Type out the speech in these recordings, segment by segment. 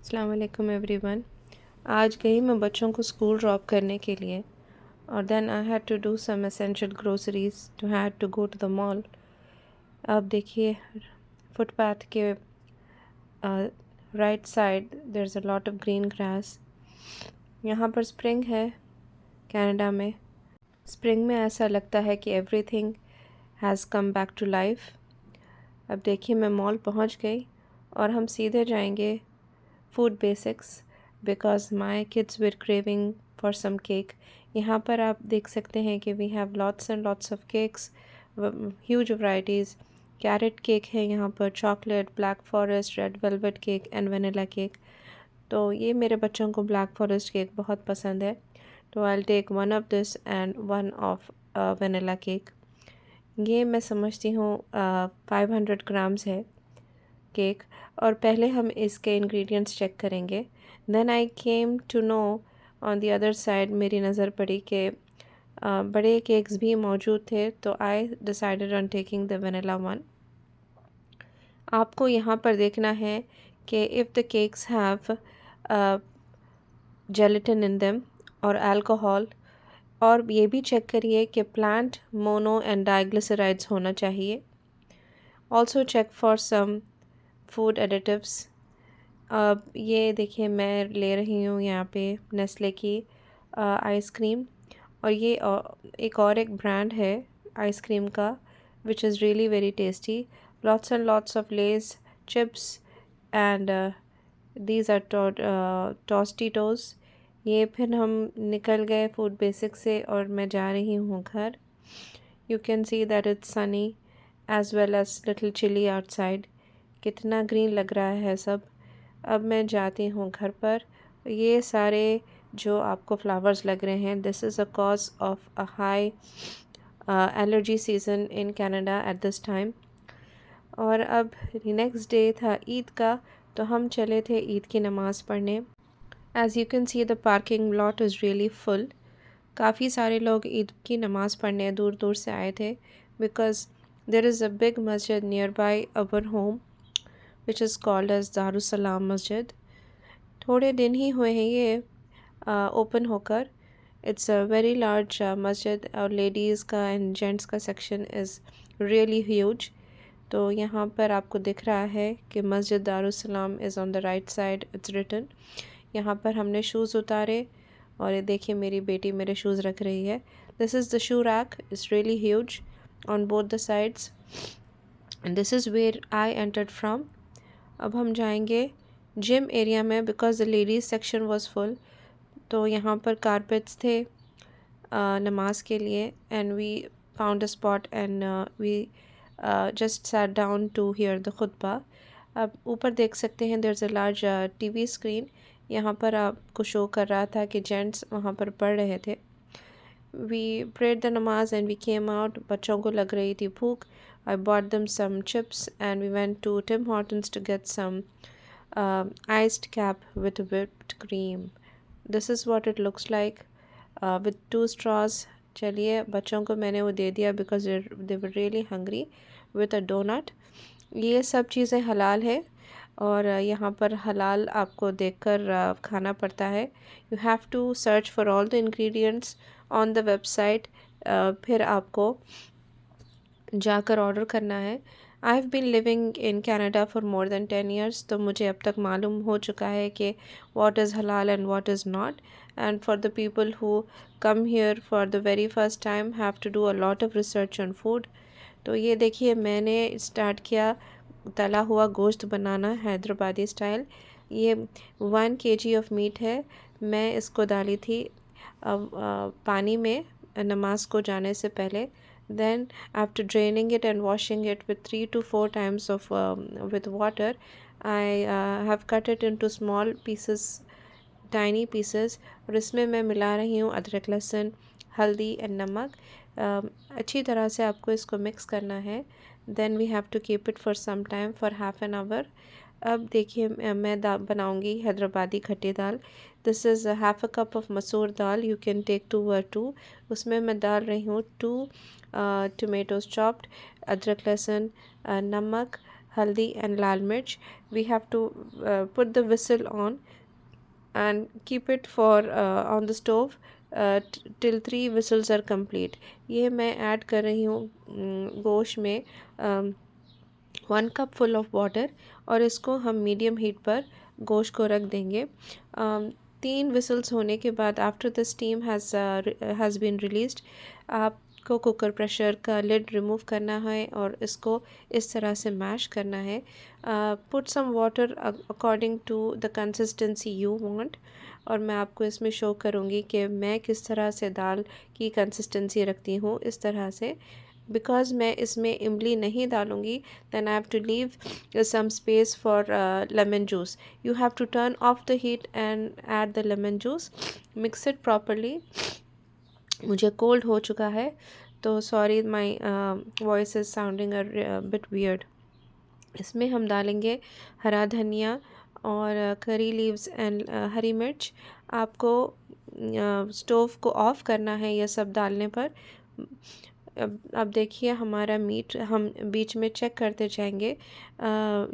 अस्सलाम वालेकुम एवरीवन। आज गई मैं बच्चों को स्कूल ड्रॉप करने के लिए और then I had to do some essential groceries to had to go to the mall. अब देखिए फुटपाथ के right side there is a lot of green grass. यहाँ पर स्प्रिंग है कनाडा में। स्प्रिंग में ऐसा लगता है कि everything has come back to life. अब देखिए मैं मॉल पहुँच गई और हम सीधे जाएंगे Food Basics because my kids were craving for some cake. यहाँ पर आप देख सकते हैं कि we have lots and lots of cakes, huge varieties. Carrot cake है यहाँ पर, chocolate, black forest, red velvet cake and vanilla cake. तो ये मेरे बच्चों को ब्लैक फॉरेस्ट केक बहुत पसंद है, तो I will take one of this and one of vanilla cake. ये मैं समझती हूँ 500 ग्राम्स है केक। और पहले हम इसके इंग्रेडिएंट्स चेक करेंगे। Then I came to know on the other side, मेरी नज़र पड़ी कि बड़े केक्स भी मौजूद थे, तो I decided on taking the vanilla one. आपको यहाँ पर देखना है कि if the cakes have gelatin in them और अल्कोहल, और ये भी चेक करिए कि प्लांट मोनो एंड डाइग्लिसराइड्स होना चाहिए। Also check for some food additives. अब ये देखिए मैं ले रही हूँ यहाँ पे नेस्ले की आइसक्रीम, और ये एक और एक ब्रांड है आइसक्रीम का which is really very tasty. Lots and lots of Lay's chips and these are Tostitos. ये फिर हम निकल गए फूड बेसिक से और मैं जा रही हूँ घर। You can see that it's sunny as well as little chilly outside. कितना ग्रीन लग रहा है सब। अब मैं जाती हूँ घर पर। ये सारे जो आपको फ्लावर्स लग रहे हैं, this is a cause of a high allergy season in Canada at this time. और अब नेक्स्ट डे था ईद का, तो हम चले थे ईद की नमाज़ पढ़ने। As you can see the parking lot is really full. काफ़ी सारे लोग ईद की नमाज़ पढ़ने दूर दूर से आए थे because there is a big मस्जिद near by our home which is called as Darussalam मस्जिद। थोड़े दिन ही हुए हैं ये ओपन होकर। इट्स अ वेरी लार्ज मस्जिद और लेडीज़ का एंड जेंट्स का सेक्शन इज़ रियली ह्यूज। तो यहाँ पर आपको दिख रहा है कि मस्जिद Darussalam is on the right side, it's written. यहाँ पर हमने शूज़ उतारे और ये देखिए मेरी बेटी मेरे शूज़ रख रही है। This is the shoe rack, it's really huge on both the sides and this is where I entered from. अब हम जाएंगे जिम एरिया में because the ladies section was full. तो यहाँ पर कारपेट्स थे नमाज के लिए and we found a spot and we just sat down to hear the खुतबा। अब ऊपर देख सकते हैं there is a large TV screen. यहाँ पर आपको शो कर रहा था कि जेंट्स वहाँ पर पढ़ रहे थे। वी प्रेड द नमाज एंड वी केम आउट। बच्चों को लग रही थी भूख। I bought them some chips and we went to Tim Hortons to get some iced cap with whipped cream. This is what it looks like with 2 straws. चलिए बच्चों को मैंने वो दे दिया because they were really hungry with a donut. ये सब चीज़ें हलाल है और यहाँ पर हलाल आपको देखकर खाना पड़ता है। You have to search for all the ingredients on the website. फिर आपको जाकर ऑर्डर करना है। I have been living in Canada for more than 10 years, तो मुझे अब तक मालूम हो चुका है कि व्हाट इज़ हलाल and what is not. And for the people who come here for the very first time have to do a lot of research on food. तो ये देखिए मैंने स्टार्ट किया तला हुआ गोश्त बनाना हैदराबादी स्टाइल। ये 1 kg ऑफ मीट है। मैं इसको डाली थी पानी में नमाज को जाने से पहले। Then after draining it and washing it with 3 to 4 times of with water, I have cut it into small pieces, tiny pieces। और इसमें मैं मिला रही हूँ अदरक, लहसुन, हल्दी एंड नमक। अच्छी तरह से आपको इसको मिक्स करना है। Then we have to keep it for some time for half an hour। अब देखिए मैं बनाऊंगी हैदराबादी खट्टी दाल। This is half a cup of masoor dal, you can take 2 or 2। उसमें मैं डाल रही हूँ 2 टमेटोज चॉप्ड, अदरक, लहसुन, नमक, haldi and lal mirch. We have to put the whistle on and keep it for on the stove till 3 whistles are complete. ये मैं ऐड कर रही हूँ गोश्त में 1 cup full of water, और इसको हम मीडियम हीट पर गोश्त को रख देंगे। 3 whistles होने के बाद after the steam has been released, आपको कुकर प्रेशर का लिड रिमूव करना है और इसको इस तरह से मैश करना है। Put some water according to the consistency you want, और मैं आपको इसमें शो करूँगी कि मैं किस तरह से दाल की कंसिस्टेंसी रखती हूँ। इस तरह से, बिकॉज़ मैं इसमें इमली नहीं डालूँगी, then I have to leave some space for lemon juice. You have to turn off the heat and add the lemon juice, mix it properly. मुझे कोल्ड हो चुका है, तो sorry my voice is sounding a bit weird. इसमें हम डालेंगे हरा धनिया और करी लीव्स एंड हरी मिर्च। आपको स्टोव को ऑफ़ करना है ये सब डालने पर। अब देखिए हमारा मीट हम बीच में चेक करते जाएंगे।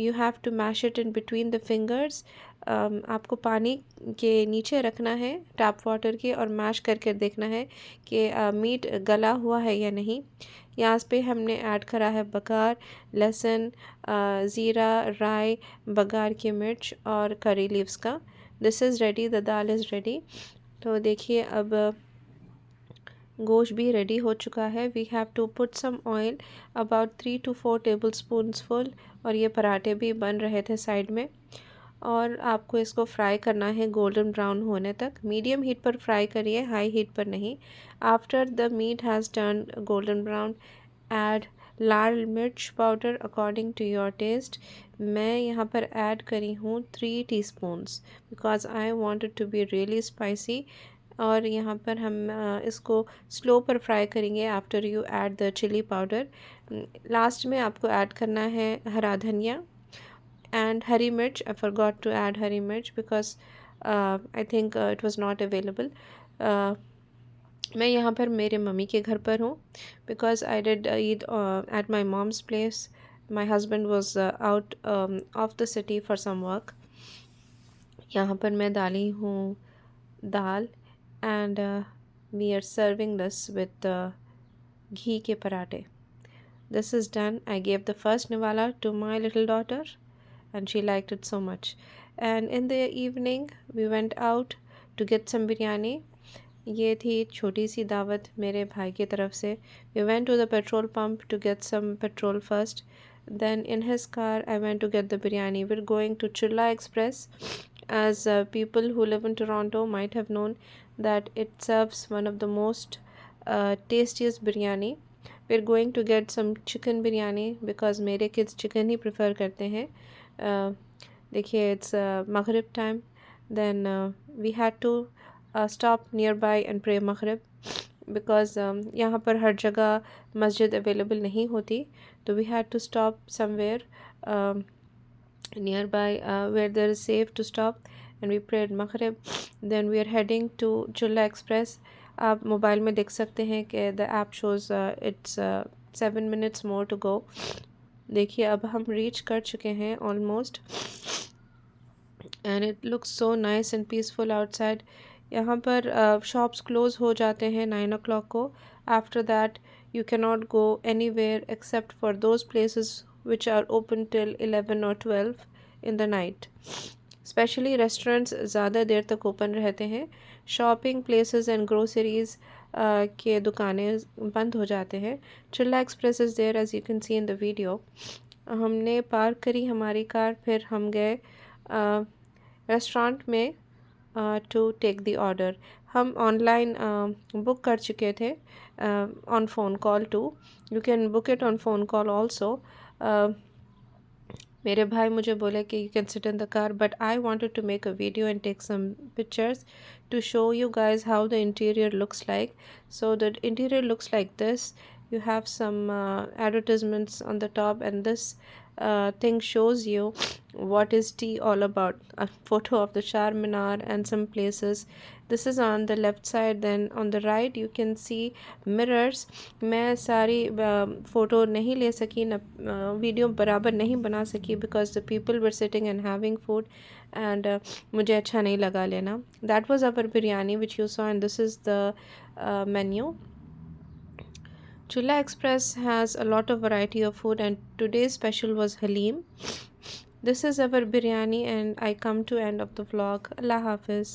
You have to mash it in between the fingers. आपको पानी के नीचे रखना है टैप वाटर के, और मैश करके देखना है कि मीट गला हुआ है या नहीं। यहाँ पे हमने ऐड करा है बघार, लहसुन, ज़ीरा, राई, बघार की मिर्च और करी लीव्स का। This is ready, the dal is ready. तो देखिए अब गोश्त भी रेडी हो चुका है। We have to put some oil, about 3 to 4 tablespoons full, और ये पराठे भी बन रहे थे साइड में। और आपको इसको फ्राई करना है गोल्डन ब्राउन होने तक। मीडियम हीट पर फ्राई करिए, हाई हीट पर नहीं। After the meat has turn golden brown, add lal mirch powder according to your taste. मैं यहाँ पर ऐड करी हूँ 3 teaspoons, because I wanted to be really spicy. और यहाँ पर हम इसको स्लो पर फ्राई करेंगे after you add the chilli powder. Last में आपको ऐड करना है हरा धनिया एंड हरी मिर्च। आई फॉरगॉट टू ऐड हरी मिर्च because I think it was not available. मैं यहाँ पर मेरे मम्मी के घर पर हूँ, because I did Eid at my mom's place. My husband was out of the city for some work. यहाँ पर मैं डाली हूँ दाल, and we are serving this with ghee ke parathe. This is done. I gave the first niwala to my little daughter and she liked it so much. And in the evening we went out to get some biryani. ये थी छोटी सी दावत मेरे भाई की तरफ से। We went to the petrol pump to get some petrol first. Then in his car I went to get the biryani. We're going to Chula Express. As people who live in Toronto might have known that it serves one of the most tastiest biryani. We're going to get some chicken biryani because मेरे kids chicken ही prefer करते हैं। देखिए it's Maghrib time. Then we had to stop nearby and pray Maghrib because यहाँ पर हर जगह मस्जिद available नहीं होती, तो we had to stop somewhere nearby where there is safe to stop, and we prayed Maghrib. Then we are heading to Chula Express. आप mobile में देख सकते हैं कि the app shows it's 7 minutes more to go. देखिए अब हम reach कर चुके हैं almost, and it looks so nice and peaceful outside. यहाँ पर शॉप्स क्लोज हो जाते हैं 9 o'clock को. After that you cannot go anywhere except for those places which are open till 11 or 12 in the night. Specially restaurants ज़्यादा देर तक open रहते हैं। शॉपिंग प्लेसेस एंड ग्रोसरीज़ के दुकानें बंद हो जाते हैं। Chilla Express is there as you can see in the video. हमने पार्क करी हमारी कार, फिर हम गए रेस्टोरेंट में टू टेक द ऑर्डर। हम ऑनलाइन बुक कर चुके थे on phone call too. You can book it on phone call also. मेरे भाई मुझे बोले कि you can sit in the car, but I wanted to make a video and take some pictures to show you guys how the interior looks like. So the interior looks like this. You have some advertisements on the top, and this thing shows you what is tea all about. A photo of the Charminar and some places. This is on the left side. Then on the right you can see mirrors. मैं सारी photo नहीं ले सकी, न video बराबर नहीं बना सकी because the people were sitting and having food and मुझे अच्छा नहीं लगा लेना. That was our biryani which you saw and this is the menu. Chula Express has a lot of variety of food and today's special was Halim. This is our biryani and I come to end of the vlog. Allah Hafiz.